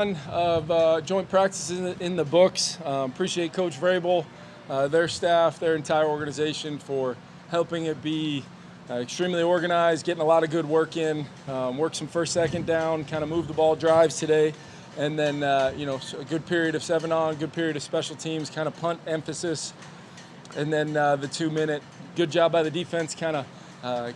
Of joint practices in the books. Appreciate Coach Vrabel, their staff, their entire organization for helping it be extremely organized, getting a lot of good work in, work some first, second down, kind of move the ball drives today, and then a good period of 7-on, good period of special teams, kind of punt emphasis, and then the 2-minute. Good job by the defense, kind of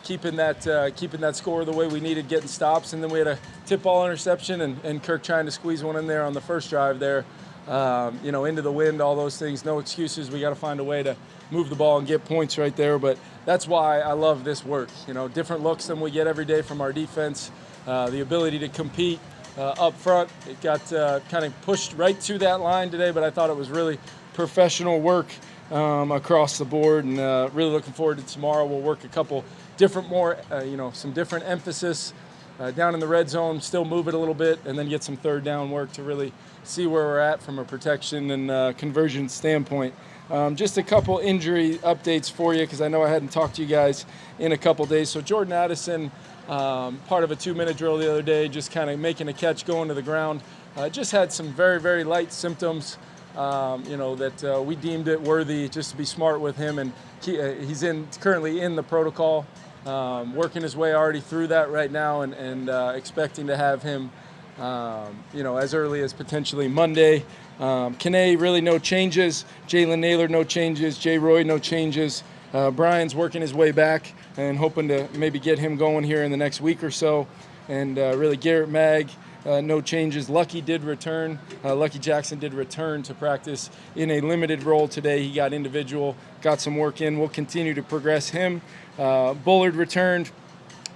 keeping that score the way we needed, getting stops, and then we had a tip ball interception and Kirk trying to squeeze one in there on the first drive there, into the wind, all those things. No excuses. We got to find a way to move the ball and get points right there. But that's why I love this work. Different looks than we get every day from our defense. The ability to compete up front. It got kind of pushed right to that line today, but I thought it was really professional work across the board, and really looking forward to tomorrow. We'll work a couple different some different emphasis down in the red zone, still move it a little bit, and then get some third down work to really see where we're at from a protection and conversion standpoint. Just a couple injury updates for you, because I know I hadn't talked to you guys in a couple days. So Jordan Addison, part of a 2-minute drill the other day, just kind of making a catch going to the ground, just had some very, very light symptoms. That we deemed it worthy just to be smart with him, and he's currently in the protocol, working his way already through that right now, and expecting to have him, as early as potentially Monday. Kene, really no changes. Jalen Naylor, no changes. Jay Roy, no changes. Brian's working his way back and hoping to maybe get him going here in the next week or so. And really Garrett Mag, no changes. Lucky Jackson did return to practice in a limited role today. He got individual, got some work in. We'll continue to progress him. Bullard returned.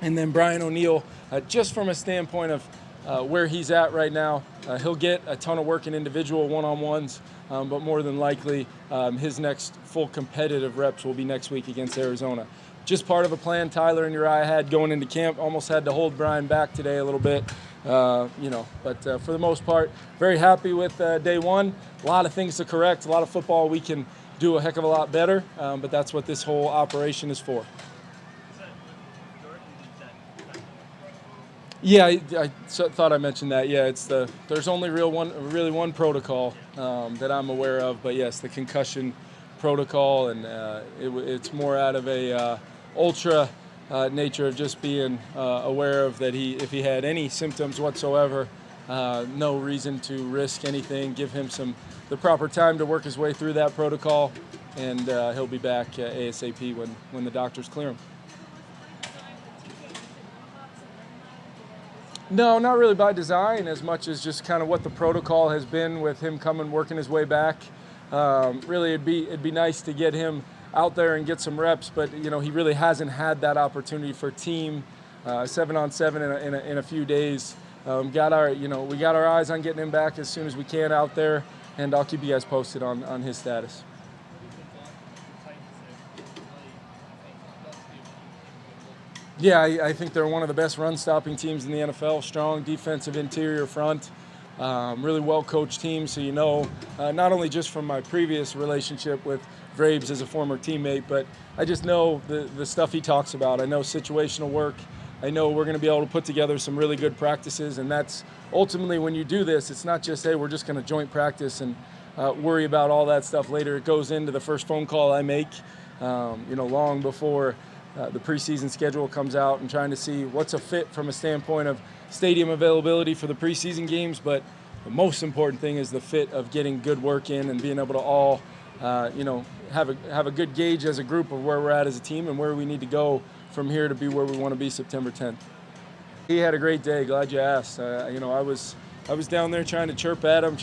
And then Brian O'Neill, just from a standpoint of where he's at right now, he'll get a ton of work in individual one-on-ones, but more than likely his next full competitive reps will be next week against Arizona. Just part of a plan Tyler and Uriah had going into camp. Almost had to hold Brian back today a little bit, but for the most part, very happy with day one. A lot of things to correct, a lot of football we can do a heck of a lot better, but that's what this whole operation is for. Yeah, I thought I mentioned that. Yeah, there's only really one protocol that I'm aware of, but yes, the concussion protocol, and it's more out of a ultra nature of just being aware of that if he had any symptoms whatsoever, no reason to risk anything. Give him the proper time to work his way through that protocol, and he'll be back ASAP when the doctors clear him. No, not really by design, as much as just kind of what the protocol has been with him working his way back. Really, it'd be nice to get him out there and get some reps, but he really hasn't had that opportunity for team 7-on-7 in a few days. We got our eyes on getting him back as soon as we can out there, and I'll keep you guys posted on his status. Yeah, I think they're one of the best run-stopping teams in the NFL. Strong defensive interior front, really well-coached team. So not only just from my previous relationship with Vrabes as a former teammate, but I just know the stuff he talks about. I know situational work. I know we're going to be able to put together some really good practices, and that's ultimately when you do this, it's not just, hey, we're just going to joint practice and worry about all that stuff later. It goes into the first phone call I make, long before the preseason schedule comes out, and trying to see what's a fit from a standpoint of stadium availability for the preseason games. But the most important thing is the fit of getting good work in and being able to all, have a good gauge as a group of where we're at as a team and where we need to go from here to be where we want to be September 10th. He had a great day. Glad you asked. I was down there trying to chirp at him,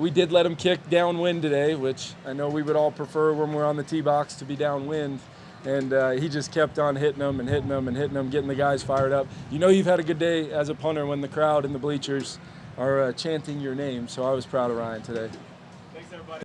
we did let him kick downwind today, which I know we would all prefer when we're on the tee box to be downwind. And he just kept on hitting them and hitting them and hitting them, getting the guys fired up. You've had a good day as a punter when the crowd in the bleachers are chanting your name. So I was proud of Ryan today. Thanks, everybody.